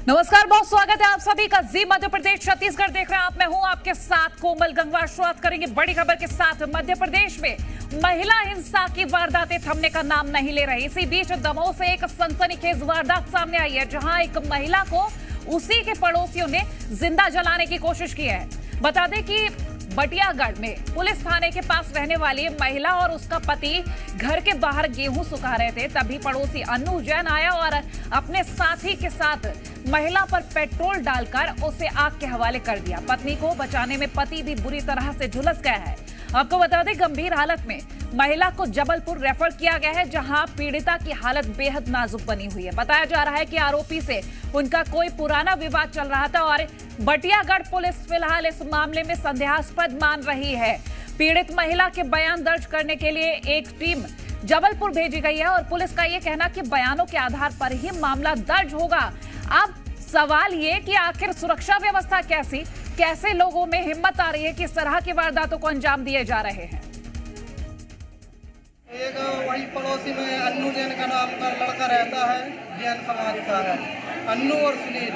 नमस्कार, बहुत स्वागत है आप सभी का जी मध्य प्रदेश छत्तीसगढ़ देख रहे हैं आप। मैं हूं आपके साथ कोमल गंगवा। शुरुआत करेंगे बड़ी खबर के साथ। मध्य प्रदेश में महिला हिंसा की वारदातें थमने का नाम नहीं ले रही। इसी बीच दमोह से एक सनसनीखेज वारदात सामने आई है, जहां एक महिला को उसी के पड़ोसियों ने जिंदा जलाने की कोशिश की है। बता दें कि बटियागढ़ में पुलिस थाने के पास रहने वाली महिला और उसका पति घर के बाहर गेहूं सुखा रहे थे। तभी पड़ोसी अन्नू जैन आया और अपने साथी के साथ महिला पर पेट्रोल डालकर उसे आग के हवाले कर दिया। पत्नी को बचाने में पति भी बुरी तरह से झुलस गया है। आपको बता दें, गंभीर हालत में महिला को जबलपुर रेफर किया गया है, जहां पीड़िता की हालत बेहद नाजुक बनी हुई है। बताया जा रहा है कि आरोपी से उनका कोई पुराना विवाद चल रहा था और बटियागढ़ पुलिस फिलहाल इस मामले में संदेहास्पद मान रही है। पीड़ित महिला के बयान दर्ज करने के लिए एक टीम जबलपुर भेजी गई है और पुलिस का यह कहना कि बयानों के आधार पर ही मामला दर्ज होगा। अब सवाल ये कि आखिर सुरक्षा व्यवस्था कैसे लोगों में हिम्मत आ रही है कि इस तरह की वारदातों को अंजाम दिए जा रहे हैं। एक वही पड़ोसी में अन्नू जैन का नाम का लड़का रहता है, जैन समाज का है। अन्नू और सुनील,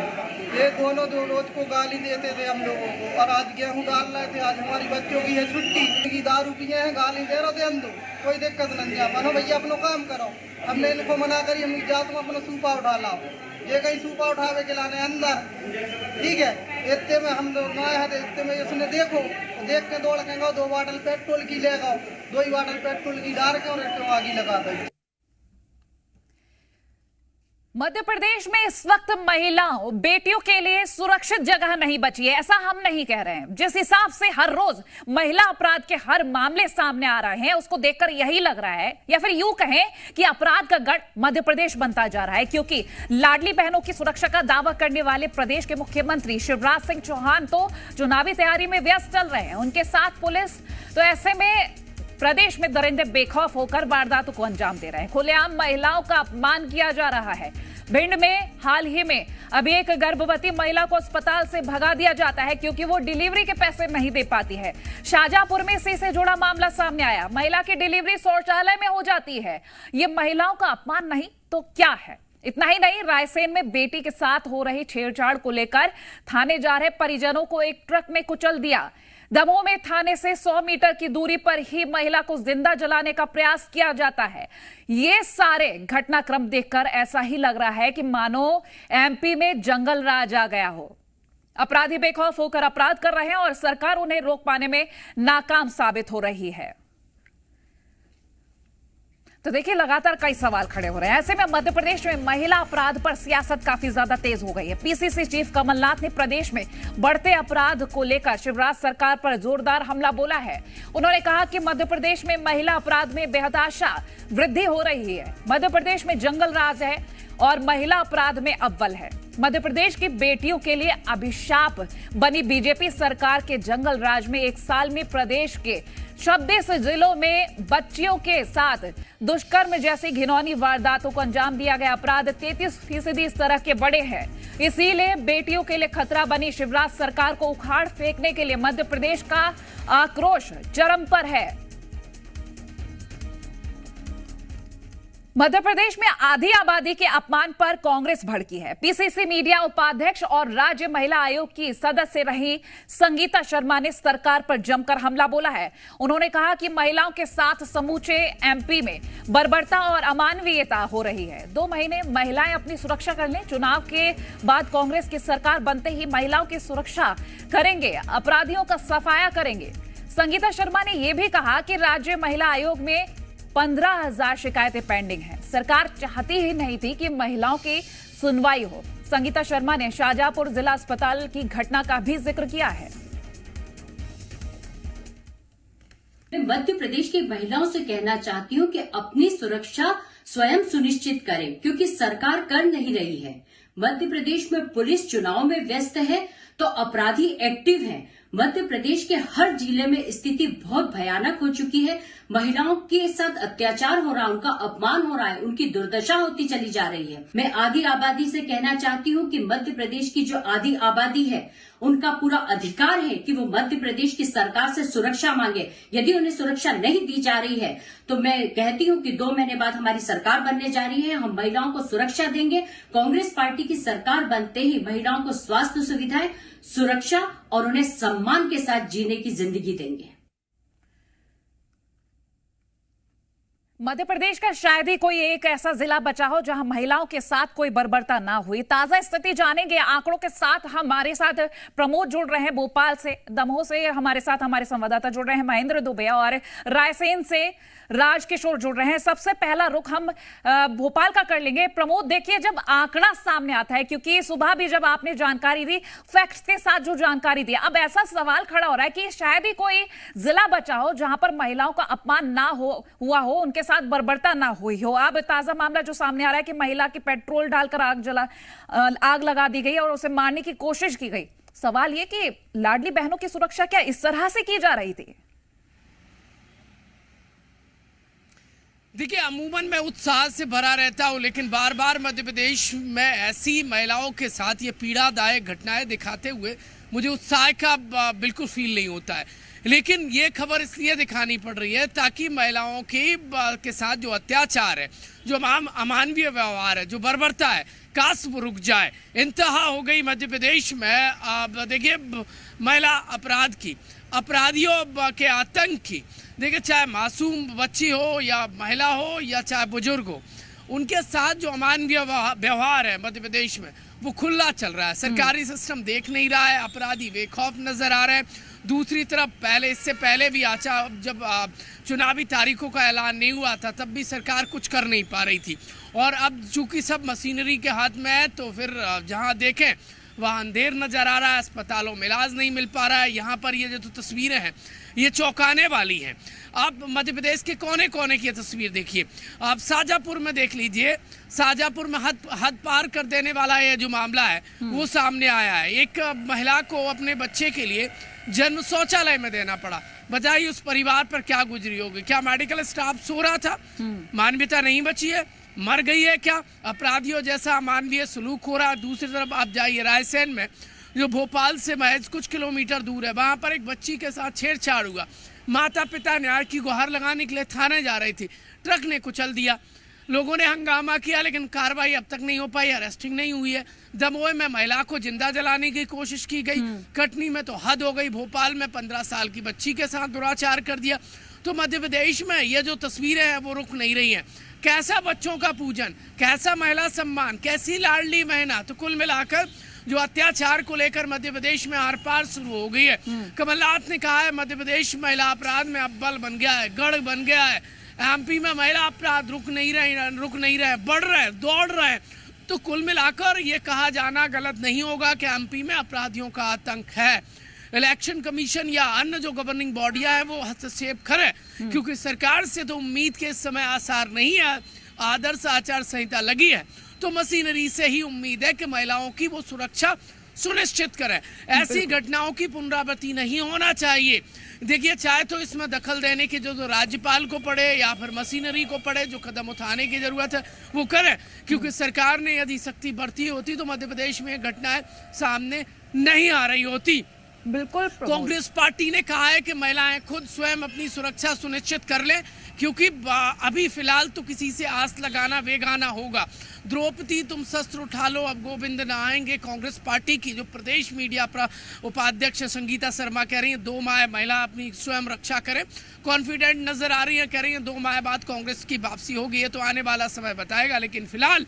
ये दोनों दो रोज को गाली देते थे हम लोगों को। और आज गेहूं डाल रहे थे, आज हमारी बच्चों की है छुट्टी, दारू पिए हैं, गाली दे रहे थे। हम दो कोई दिक्कत नहीं है, मानो भैया अपना काम करो। हमने इनको मना करी, हम जात में अपना सूपा उठा लाओ। ये कहीं सूपा उठावे के लाने अंदर, ठीक है। इतने में हम लोग नए हैं, इतने में उसने देखो देख के दौड़ के गो 2 बॉटल पेट्रोल की ले गो, 2 ही बॉटल पेट्रोल की डाल के और इसको आगे लगा दी। मध्य प्रदेश में इस वक्त महिलाओं बेटियों के लिए सुरक्षित जगह नहीं बची है, ऐसा हम नहीं कह रहे हैं। जिस हिसाब से हर रोज महिला अपराध के हर मामले सामने आ रहे हैं, उसको देखकर यही लग रहा है, या फिर यूं कहें कि अपराध का गढ़ मध्य प्रदेश बनता जा रहा है। क्योंकि लाडली बहनों की सुरक्षा का दावा करने वाले प्रदेश के मुख्यमंत्री शिवराज सिंह चौहान तो चुनावी तैयारी में व्यस्त चल रहे हैं, उनके साथ पुलिस। तो ऐसे में प्रदेश में दरिंदे बेखौफ होकर वारदातों को अंजाम दे रहे हैं। खुलेआम महिलाओं का अपमान किया जा रहा है। भिंड में हाल ही में अभी एक गर्भवती महिला को अस्पताल से भगा दिया जाता है क्योंकि वो डिलीवरी के पैसे नहीं दे पाती है। शाहजहांपुर में इसी से जुड़ा मामला सामने आया। महिला की डिलीवरी शौचालय में हो जाती है। ये महिलाओं का अपमान नहीं तो क्या है? इतना ही नहीं, रायसेन में बेटी के साथ हो रही छेड़छाड़ को लेकर थाने जा रहे परिजनों को एक ट्रक में कुचल दिया। दमोह में थाने से 100 मीटर की दूरी पर ही महिला को जिंदा जलाने का प्रयास किया जाता है। ये सारे घटनाक्रम देखकर ऐसा ही लग रहा है कि मानो एमपी में जंगल राज आ गया हो। अपराधी बेखौफ होकर अपराध कर रहे हैं और सरकार उन्हें रोक पाने में नाकाम साबित हो रही है। तो देखिए, लगातार कई सवाल खड़े हो रहे हैं। ऐसे में मध्य प्रदेश में महिला अपराध पर सियासत काफी ज्यादा तेज हो गई है। पीसीसी चीफ कमलनाथ ने प्रदेश में बढ़ते अपराध को लेकर शिवराज सरकार पर जोरदार हमला बोला है। उन्होंने कहा कि मध्य प्रदेश में महिला अपराध में बेहताशा वृद्धि हो रही है। मध्य प्रदेश में जंगल राज है और महिला अपराध में अव्वल है। मध्य प्रदेश की बेटियों के लिए अभिशाप बनी बीजेपी सरकार के जंगल राज में एक साल में प्रदेश के 26 जिलों में बच्चियों के साथ दुष्कर्म जैसी घिनौनी वारदातों को अंजाम दिया गया। अपराध 33% इस तरह के बड़े हैं। इसीलिए बेटियों के लिए खतरा बनी शिवराज सरकार को उखाड़ फेंकने के लिए मध्य प्रदेश का आक्रोश चरम पर है। मध्य प्रदेश में आधी आबादी के अपमान पर कांग्रेस भड़की है। पीसीसी मीडिया उपाध्यक्ष और राज्य महिला आयोग की सदस्य रही संगीता शर्मा ने सरकार पर जमकर हमला बोला है। उन्होंने कहा कि महिलाओं के साथ समूचे एमपी में बर्बरता और अमानवीयता हो रही है। 2 महीने महिलाएं अपनी सुरक्षा कर लें। चुनाव के बाद कांग्रेस की सरकार बनते ही महिलाओं की सुरक्षा करेंगे, अपराधियों का सफाया करेंगे। संगीता शर्मा ने यह भी कहा कि राज्य महिला आयोग में 15,000 शिकायतें पेंडिंग हैं। सरकार चाहती ही नहीं थी कि महिलाओं की सुनवाई हो। संगीता शर्मा ने शाहजहांपुर जिला अस्पताल की घटना का भी जिक्र किया है। मैं मध्य प्रदेश की महिलाओं से कहना चाहती हूं कि अपनी सुरक्षा स्वयं सुनिश्चित करें, क्योंकि सरकार कर नहीं रही है। मध्य प्रदेश में पुलिस चुनाव में व्यस्त है तो अपराधी एक्टिव हैं। मध्य प्रदेश के हर जिले में स्थिति बहुत भयानक हो चुकी है। महिलाओं के साथ अत्याचार हो रहा है, उनका अपमान हो रहा है, उनकी दुर्दशा होती चली जा रही है। मैं आधी आबादी से कहना चाहती हूँ कि मध्य प्रदेश की जो आधी आबादी है उनका पूरा अधिकार है कि वो मध्य प्रदेश की सरकार से सुरक्षा मांगे। यदि उन्हें सुरक्षा नहीं दी जा रही है तो मैं कहती हूँ कि 2 महीने बाद हमारी सरकार बनने जा रही है, हम महिलाओं को सुरक्षा देंगे। कांग्रेस पार्टी की सरकार बनते ही महिलाओं को स्वास्थ्य सुविधाएं, सुरक्षा और उन्हें सम्मान के साथ जीने की जिंदगी देंगे। मध्य प्रदेश का शायद ही कोई एक ऐसा जिला बचा हो जहां महिलाओं के साथ कोई बर्बरता ना हुई। ताजा स्थिति जानेंगे आंकड़ों के साथ। हमारे साथ प्रमोद जुड़ रहे हैं भोपाल से, दमोह से हमारे साथ हमारे संवाददाता जुड़ रहे हैं महेंद्र दुबे, और रायसेन से राजकिशोर जुड़ रहे हैं। सबसे पहला रुख हम भोपाल का कर लेंगे। प्रमोद, देखिए, जब आंकड़ा सामने आता है, क्योंकि सुबह भी जब आपने जानकारी दी, फैक्ट्स के साथ जो जानकारी दी, अब ऐसा सवाल खड़ा हो रहा है कि शायद ही कोई जिला बचा हो जहां पर महिलाओं का अपमान ना हुआ हो, उनके साथ बर्बरता ना हुई हो। अब ताजा मामला जो सामने आ रहा है कि महिला की पेट्रोल डालकर आग लगा दी गई और उसे मारने की कोशिश की गई। सवाल यह कि लाडली बहनों की सुरक्षा क्या इस तरह से की जा रही थी? देखिए, अमूमन मैं उत्साह से भरा रहता हूं, लेकिन बार बार मध्य प्रदेश में ऐसी महिलाओं के साथ ये पीड़ादायक घटनाएं दिखाते हुए मुझे उत्साह का बिल्कुल फील नहीं होता है। लेकिन ये खबर इसलिए दिखानी पड़ रही है ताकि महिलाओं के साथ जो अत्याचार है, जो अमानवीय व्यवहार है, जो बर्बरता है, काश वो रुक जाए। इंतहा हो गई मध्य प्रदेश में। देखिए, महिला अपराध की, अपराधियों के आतंक की। देखिए, चाहे मासूम बच्ची हो या महिला हो या चाहे बुजुर्ग हो, उनके साथ जो अमानवीय व्यवहार है मध्य प्रदेश में वो खुला चल रहा है। सरकारी सिस्टम देख नहीं रहा है, अपराधी बेखौफ नजर आ रहे हैं। दूसरी तरफ इससे पहले भी जब चुनावी तारीखों का ऐलान नहीं हुआ था तब भी सरकार कुछ कर नहीं पा रही थी, और अब चूंकि सब मशीनरी के हाथ में है तो फिर जहां देखें वहाँ अंधेर नजर आ रहा है, अस्पतालों में इलाज नहीं मिल पा रहा है। यहाँ पर ये जो तस्वीरें हैं ये चौंकाने वाली हैं। आप मध्य प्रदेश के कोने कोने की तस्वीर देखिए। आप शाहजहाँपुर में देख लीजिए, शाहजहाँपुर में हद पार कर देने वाला ये जो मामला है वो सामने आया है। एक महिला को अपने बच्चे के लिए जन्म शौचालय में देना पड़ा। बताइए उस परिवार पर क्या गुजरी होगी। क्या मेडिकल स्टाफ सो रहा था? मानवता नहीं बची है? मर गई है क्या? अपराधियों जैसा अमानवीय सलूक हो रहा है। दूसरी तरफ आप जाइए रायसेन में, जो भोपाल से महज कुछ किलोमीटर दूर है, वहां पर एक बच्ची के साथ छेड़छाड़ हुआ। माता पिता न्याय की गुहार लगाने के लिए थाने जा रही थी, ट्रक ने कुचल दिया। लोगों ने हंगामा किया लेकिन कार्रवाई अब तक नहीं हो पाई, अरेस्टिंग नहीं हुई है। दमोह में महिला को जिंदा जलाने की कोशिश की गई। कटनी में तो हद हो गई, भोपाल में 15 साल की बच्ची के साथ दुराचार कर दिया। तो मध्य प्रदेश में ये जो तस्वीरें हैं वो रुक नहीं रही हैं। कैसा बच्चों का पूजन, कैसा महिला सम्मान, कैसी लाडली बहना। तो कुल मिलाकर जो अत्याचार को लेकर मध्य प्रदेश में आर पार शुरू हो गई है। कमलनाथ ने कहा है मध्य प्रदेश महिला अपराध में अव्वल बन गया है, गढ़ बन गया है। एमपी में महिला अपराध रुक नहीं रहे, बढ़ रहे, दौड़ रहे। तो कुल मिलाकर ये कहा जाना गलत नहीं होगा कि एमपी में अपराधियों का आतंक है। इलेक्शन कमीशन या अन्य जो गवर्निंग बॉडियां हैं वो हस्तक्षेप करे, क्योंकि सरकार से तो उम्मीद के इस समय आसार नहीं है। आदर्श आचार संहिता लगी है तो मशीनरी से ही उम्मीद है कि महिलाओं की वो सुरक्षा सुनिश्चित करें। ऐसी घटनाओं की पुनरावृत्ति नहीं होना चाहिए। देखिए, चाहे तो इसमें दखल देने की जो राज्यपाल को पड़े या फिर मशीनरी को पड़े, जो कदम उठाने की जरूरत है वो करें, क्योंकि सरकार ने यदि सख्ती बरती होती तो मध्य प्रदेश में घटनाएं सामने नहीं आ रही होती। बिल्कुल। कांग्रेस पार्टी ने कहा है कि महिलाएं खुद स्वयं अपनी सुरक्षा सुनिश्चित कर लें, क्योंकि अभी फिलहाल तो किसी से आस लगाना बेगाना होगा। द्रौपदी तुम शस्त्र उठा लो, अब गोविंद न आएंगे। कांग्रेस पार्टी की जो प्रदेश मीडिया उपाध्यक्ष संगीता शर्मा कह रही है 2 माह महिला अपनी स्वयं रक्षा करें। कॉन्फिडेंट नजर आ रही है, कह रही है 2 माह बाद कांग्रेस की वापसी होगी। ये तो आने वाला समय बताएगा, लेकिन फिलहाल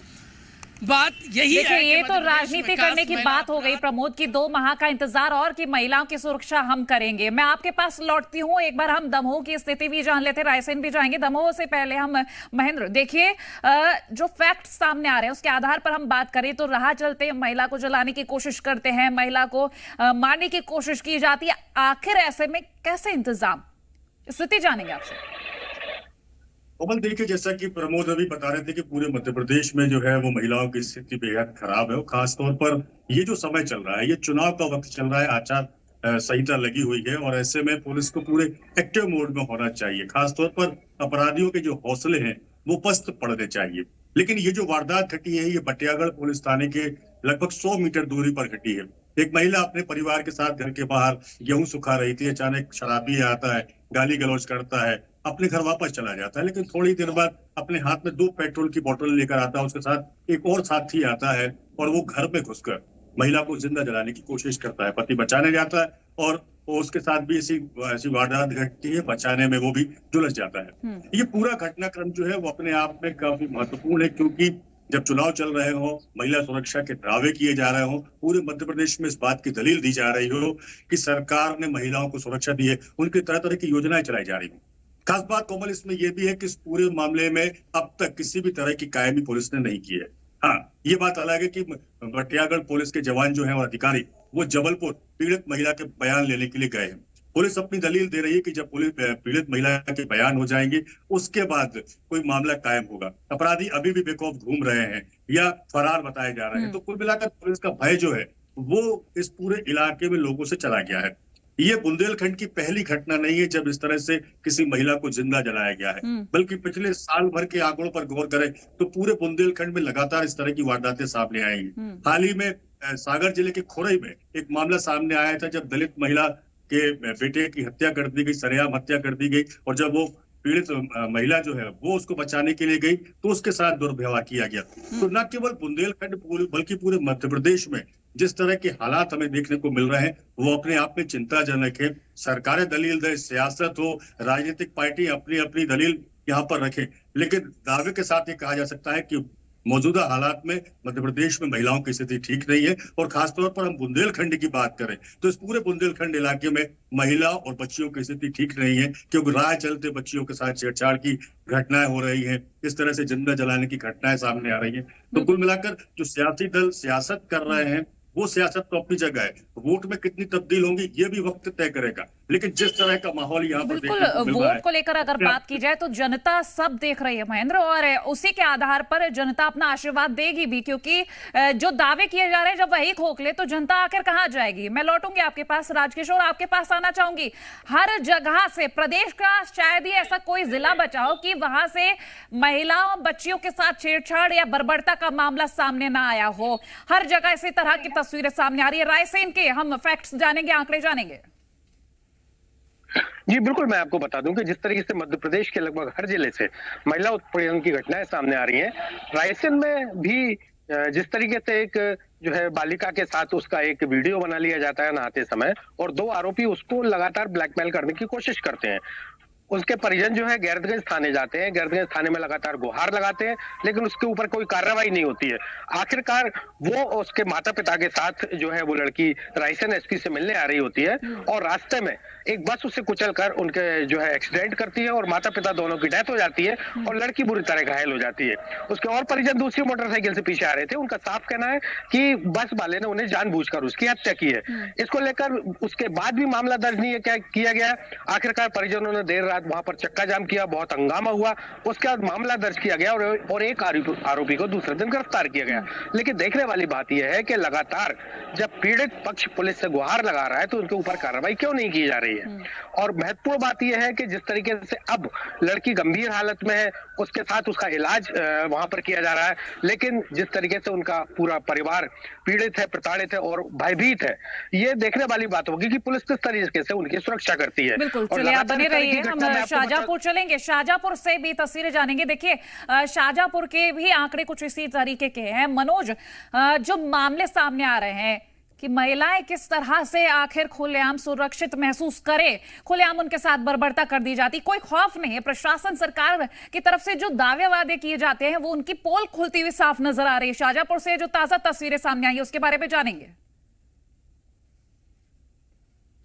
बात यही है। ये तो राजनीति करने की बात हो गई प्रमोद की, 2 माह का इंतजार और कि महिलाओं की सुरक्षा हम करेंगे। मैं आपके पास लौटती हूँ, एक बार हम दमोह की स्थिति भी जान लेते, रायसेन भी जाएंगे। दमोह से पहले हम महेंद्र, देखिए, जो फैक्ट सामने आ रहे हैं उसके आधार पर हम बात करें तो राह चलते महिला को जलाने की कोशिश करते हैं, महिला को मारने की कोशिश की जाती है। आखिर ऐसे में कैसे इंतजाम, स्थिति जानेंगे आपसे। कमल, देखिए, जैसा कि प्रमोद अभी बता रहे थे कि पूरे मध्य प्रदेश में जो है वो महिलाओं की स्थिति बेहद खराब है। और खासतौर पर ये जो समय चल रहा है, ये चुनाव का वक्त चल रहा है, आचार संहिता लगी हुई है और ऐसे में पुलिस को पूरे एक्टिव मोड में होना चाहिए। खासतौर पर अपराधियों के जो हौसले हैं वो पस्त पड़ने चाहिए। लेकिन ये जो वारदात घटी है ये बटियागढ़ पुलिस थाने के लगभग 100 मीटर दूरी पर घटी है। एक महिला अपने परिवार के साथ घर के बाहर गेहूं सुखा रही थी, अचानक शराबी आता है, गाली गलौज करता है, अपने घर वापस चला जाता है। लेकिन थोड़ी देर बाद अपने हाथ में 2 पेट्रोल की बोतल लेकर आता है, उसके साथ एक और साथी आता है और वो घर में घुसकर महिला को जिंदा जलाने की कोशिश करता है। पति बचाने जाता है और उसके साथ भी ऐसी वारदात घटती है, बचाने में वो भी झुलस जाता है। ये पूरा घटनाक्रम जो है वो अपने आप में काफी महत्वपूर्ण है, क्योंकि जब चुनाव चल रहे हो, महिला सुरक्षा के दावे किए जा रहे हो, पूरे मध्य प्रदेश में इस बात की दलील दी जा रही हो कि सरकार ने महिलाओं को सुरक्षा दी है, उनकी तरह तरह की योजनाएं चलाई जा रही हो। खास बात कोमल इसमें यह भी है कि इस पूरे मामले में अब तक किसी भी तरह की कायमी पुलिस ने नहीं की है। हाँ, ये बात अलग है कि बटियागढ़ पुलिस के जवान जो हैं और अधिकारी वो जबलपुर पीड़ित महिला के बयान लेने के लिए गए हैं। पुलिस अपनी दलील दे रही है कि जब पुलिस पीड़ित महिला के बयान हो जाएंगे उसके बाद कोई मामला कायम होगा। अपराधी अभी भी बेखौफ घूम रहे हैं या फरार बताए जा रहे हैं। तो कुल मिलाकर पुलिस का भय जो है वो इस पूरे इलाके में लोगों से चला गया है। ये बुंदेलखंड की पहली घटना नहीं है जब इस तरह से किसी महिला को जिंदा जलाया गया है, बल्कि पिछले साल भर के आंकड़ों पर गौर करें तो पूरे बुंदेलखंड में लगातार इस तरह की वारदातें सामने आई हैं। हाल ही में सागर जिले के खोरई में एक मामला सामने आया था जब दलित महिला के बेटे की हत्या कर दी गई, सरेआम हत्या कर दी गई, और जब वो पीड़ित महिला जो है वो उसको बचाने के लिए गई तो उसके साथ दुर्व्यवहार किया गया। तो न केवल बुंदेलखंड बल्कि पूरे मध्य प्रदेश में जिस तरह के हालात हमें देखने को मिल रहे हैं वो अपने आप में चिंताजनक है। सरकारें दलील दें, सियासत हो, राजनीतिक पार्टी अपनी अपनी दलील यहाँ पर रखें, लेकिन दावे के साथ ये कहा जा सकता है कि मौजूदा हालात में मध्य प्रदेश में महिलाओं की स्थिति ठीक नहीं है। और खासतौर पर हम बुंदेलखंड की बात करें तो इस पूरे बुंदेलखंड इलाके में महिला और बच्चियों की स्थिति ठीक नहीं है, क्योंकि राह चलते बच्चियों के साथ छेड़छाड़ की घटनाएं हो रही हैं, इस तरह से जिंदा जलाने की घटनाएं सामने आ रही हैं। तो कुल मिलाकर जो सियासी दल सियासत कर रहे हैं वो सियासत तो अपनी जगह है, वोट में कितनी तब्दील होंगी ये भी वक्त तय करेगा। लेकिन जिस तरह का माहौल यहाँ पर बिल्कुल वोट को लेकर अगर बात की जाए तो जनता सब देख रही है महेंद्र, और उसी के आधार पर जनता अपना आशीर्वाद देगी भी, क्योंकि जो दावे किए जा रहे हैं जब वही खोखले तो जनता आखिर कहां जाएगी। मैं लौटूंगी आपके पास, राजकिशोर आपके पास आना चाहूंगी। हर जगह से प्रदेश का शायद ही ऐसा कोई जिला बचा हो कि वहां से महिलाओं बच्चियों के साथ छेड़छाड़ या बर्बरता का मामला सामने ना आया हो। हर जगह इसी तरह की तस्वीरें सामने आ रही है। रायसेन के हम फैक्ट्स जानेंगे, आंकड़े जानेंगे। जी बिल्कुल, मैं आपको बता दूं कि जिस तरीके से मध्य प्रदेश के लगभग हर जिले से महिला उत्पीड़न की घटनाएं सामने आ रही हैं, रायसेन में भी जिस तरीके से एक जो है बालिका के साथ उसका एक वीडियो बना लिया जाता है नहाते समय, और 2 आरोपी उसको लगातार ब्लैकमेल करने की कोशिश करते हैं। उसके परिजन जो है गैरतगंज थाने जाते हैं, गैरतगंज थाने में लगातार गुहार लगाते हैं, लेकिन उसके ऊपर कोई कार्रवाई नहीं होती है। आखिरकार वो उसके माता पिता के साथ जो है वो लड़की रायसेन एसपी से मिलने आ रही होती है, और रास्ते में एक बस उसे कुचलकर उनके जो है एक्सीडेंट करती है और माता पिता दोनों की डेथ हो जाती है और लड़की बुरी तरह घायल हो जाती है। उसके और परिजन दूसरी मोटरसाइकिल से पीछे आ रहे थे, उनका साफ कहना है कि बस वाले ने उन्हें जानबूझकर उसकी हत्या की है। इसको लेकर उसके बाद भी मामला दर्ज नहीं किया गया। आखिरकार परिजनों ने देर रात वहां पर चक्का जाम किया, बहुत हंगामा हुआ, उसके बाद मामला दर्ज किया गया और एक आरोपी को दूसरे दिन गिरफ्तार किया गया। लेकिन देखने वाली बात यह है कि लगातार जब पीड़ित पक्ष पुलिस से गुहार लगा रहा है तो उनके ऊपर कार्रवाई क्यों नहीं की जा रही है। और महत्वपूर्ण बात यह है कि जिस तरीके से अब लड़की गंभीर हालत में है, उसके साथ उसका इलाज वहां पर किया जा रहा है, लेकिन जिस तरीके से उनका पूरा परिवार पीड़ित है, प्रताड़ित है और भयभीत है, ये देखने वाली बात होगी कि पुलिस किस तरीके से उनकी सुरक्षा करती है। बिल्कुल, चलिए आप बने रहिए, हम शाहजहांपुर चलेंगे, शाहजहांपुर से भी तस्वीरें जानेंगे। देखिए शाहजहांपुर के भी आंकड़े कुछ इसी तरीके के हैं। मनोज, जो मामले सामने आ रहे हैं कि महिलाएं किस तरह से आखिर खुलेआम सुरक्षित महसूस करें, खुलेआम उनके साथ बर्बरता कर दी जाती, कोई खौफ नहीं है। प्रशासन सरकार की तरफ से जो दावे वादे किए जाते हैं वो उनकी पोल खुलती हुई साफ नजर आ रही है। शाहजहांपुर से जो ताजा तस्वीरें सामने आई है उसके बारे में जानेंगे।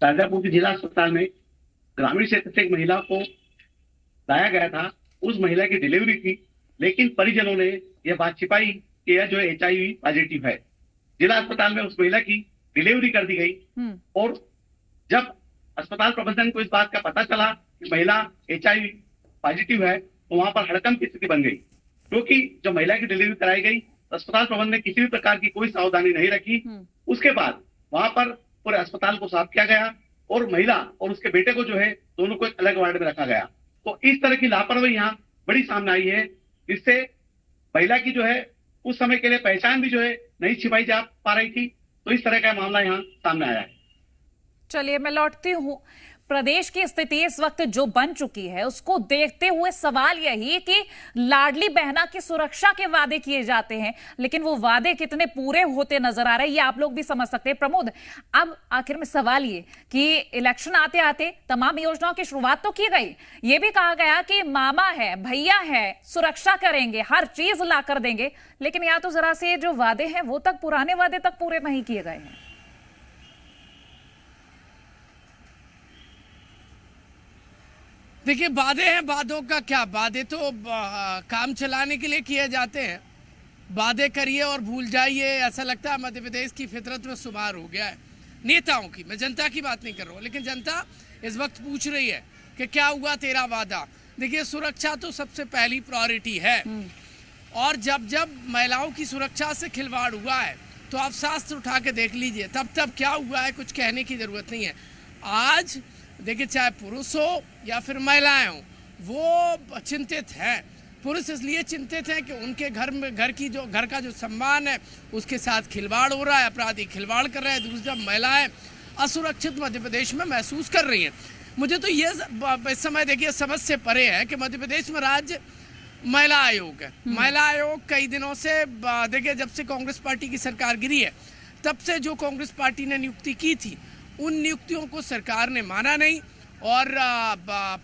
शाहजहांपुर के जिला अस्पताल में ग्रामीण क्षेत्र से एक महिला को लाया गया था। उस महिला की डिलीवरी थी, लेकिन परिजनों ने यह बात छिपाई कि यह जो है HIV पॉजिटिव है। जिला अस्पताल में उस महिला की डिलीवरी कर दी गई और जब अस्पताल प्रबंधन को इस बात का पता चला कि महिला HIV पॉजिटिव है तो वहां पर हड़कंप की स्थिति बन गई, क्योंकि जब महिला की डिलीवरी कराई गई तो अस्पताल प्रबंधन ने किसी भी प्रकार की कोई सावधानी नहीं रखी। उसके बाद वहां पर पूरे अस्पताल को साफ किया गया और महिला और उसके बेटे को जो है दोनों को एक अलग वार्ड में रखा गया। तो इस तरह की लापरवाही यहाँ बड़ी सामने आई है, जिससे महिला की जो है उस समय के लिए पहचान भी जो है नहीं छिपाई जा पा रही थी। तो इस तरह का मामला यहाँ सामने आया है। चलिए मैं लौटती हूं। प्रदेश की स्थिति इस वक्त जो बन चुकी है उसको देखते हुए सवाल यही कि लाडली बहना की सुरक्षा के वादे किए जाते हैं, लेकिन वो वादे कितने पूरे होते नजर आ रहे हैं ये आप लोग भी समझ सकते हैं। प्रमोद, अब आखिर में सवाल ये कि इलेक्शन आते आते तमाम योजनाओं की शुरुआत तो की गई, ये भी कहा गया कि मामा है, भैया है, सुरक्षा करेंगे, हर चीज ला कर देंगे, लेकिन या तो जरा से जो वादे हैं वो तक पुराने वादे तक पूरे नहीं किए गए हैं। देखिए, वादे हैं, वादों का क्या, वादे तो काम चलाने के लिए किए जाते हैं। वादे करिए और भूल जाइए, ऐसा लगता है मध्य प्रदेश की फितरत में शुमार हो गया है नेताओं की। मैं जनता की बात नहीं कर रहा हूँ, लेकिन जनता इस वक्त पूछ रही है कि क्या हुआ तेरा वादा। देखिए, सुरक्षा तो सबसे पहली प्रायोरिटी है, और जब जब महिलाओं की सुरक्षा से खिलवाड़ हुआ है तो आप शास्त्र उठा के देख लीजिए, तब क्या हुआ है कुछ कहने की जरूरत नहीं है। आज देखिए, चाहे पुरुष हो या फिर महिलाएं हो, वो चिंतित हैं। पुरुष इसलिए चिंतित हैं कि उनके घर का जो सम्मान है उसके साथ खिलवाड़ हो रहा है, अपराधी खिलवाड़ कर रहे हैं। दूसरा, महिलाएं असुरक्षित मध्य प्रदेश में महसूस कर रही हैं। मुझे तो ये इस समय देखिए समझ से परे है कि मध्य प्रदेश में राज्य महिला आयोग है। महिला आयोग कई दिनों से देखिए, जब से कांग्रेस पार्टी की सरकार गिरी है तब से जो कांग्रेस पार्टी ने नियुक्ति की थी उन नियुक्तियों को सरकार ने माना नहीं, और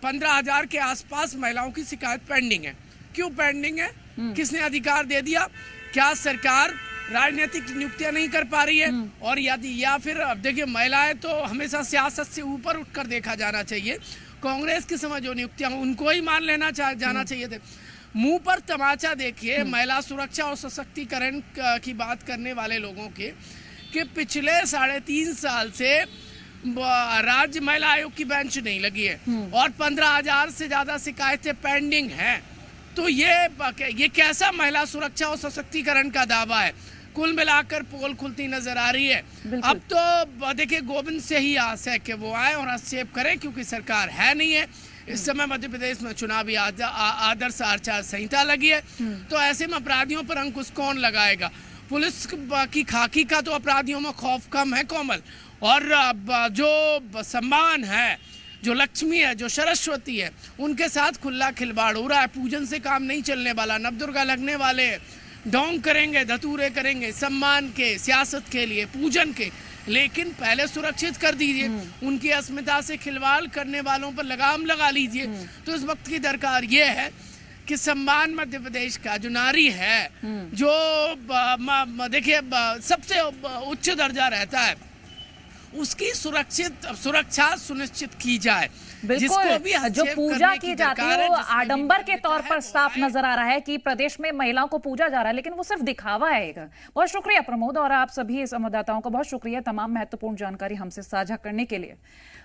15,000 के आसपास महिलाओं की शिकायत पेंडिंग है। क्यों पेंडिंग है? किसने अधिकार दे दिया? क्या सरकार राजनीतिक नियुक्तियां नहीं कर पा रही है? और या फिर अब देखिए, महिलाएं तो हमेशा सियासत से ऊपर उठकर देखा जाना चाहिए। कांग्रेस के समय जो नियुक्तियां उनको ही मान लेना जाना चाहिए थे। मुंह पर तमाचा देखिए महिला सुरक्षा और सशक्तिकरण की बात करने वाले लोगों के कि पिछले 3.5 साल से राज्य महिला आयोग की बेंच नहीं लगी है और 15,000 से ज्यादा शिकायतें पेंडिंग हैं। तो ये कैसा महिला सुरक्षा और सशक्तिकरण का दावा है? कुल मिलाकर पोल खुलती नजर आ रही है। अब तो देखिए, गोविंद से ही आस है कि वो आए और हस्तक्षेप करें, क्योंकि सरकार है नहीं है इस समय। मध्य प्रदेश में चुनावी आदर्श आचार संहिता लगी है, तो ऐसे में अपराधियों पर अंकुश कौन लगाएगा? पुलिस की खाकी का तो अपराधियों में खौफ कम है कोमल, और जो सम्मान है, जो लक्ष्मी है, जो सरस्वती है, उनके साथ खुला खिलवाड़ हो रहा है। पूजन से काम नहीं चलने वाला, नवदुर्गा लगने वाले, ढोंग करेंगे, धतूरे करेंगे सम्मान के, सियासत के लिए, पूजन के, लेकिन पहले सुरक्षित कर दीजिए। उनकी अस्मिता से खिलवाड़ करने वालों पर लगाम लगा लीजिए। तो इस वक्त की दरकार ये है कि सम्मान मध्य प्रदेश का जो नारी है, जो देखिए सबसे उच्च दर्जा रहता है, उसकी सुरक्षा सुनिश्चित की जाए। बिल्कुल, जो पूजा की जाती है वो आडंबर के तौर पर साफ नजर आ रहा है कि प्रदेश में महिलाओं को पूजा जा रहा है, लेकिन वो सिर्फ दिखावा है। बहुत शुक्रिया प्रमोद, और आप सभी संवाददाताओं का बहुत शुक्रिया तमाम महत्वपूर्ण जानकारी हमसे साझा करने के लिए।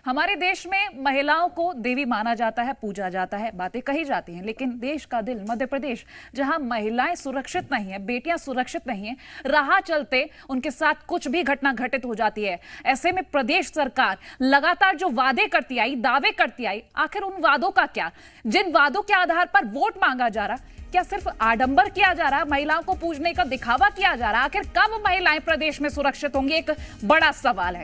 हमारे देश में महिलाओं को देवी माना जाता है, पूजा जाता है, बातें कही जाती हैं, लेकिन देश का दिल मध्य प्रदेश, जहां महिलाएं सुरक्षित नहीं है, बेटियां सुरक्षित नहीं है, राह चलते उनके साथ कुछ भी घटना घटित हो जाती है। ऐसे में प्रदेश सरकार लगातार जो वादे करती आई, दावे करती आई, आखिर उन वादों का क्या? जिन वादों के आधार पर वोट मांगा जा रहा, क्या सिर्फ आडंबर किया जा रहा, महिलाओं को पूजने का दिखावा किया जा रहा? आखिर कब महिलाएं प्रदेश में सुरक्षित होंगी, एक बड़ा सवाल है।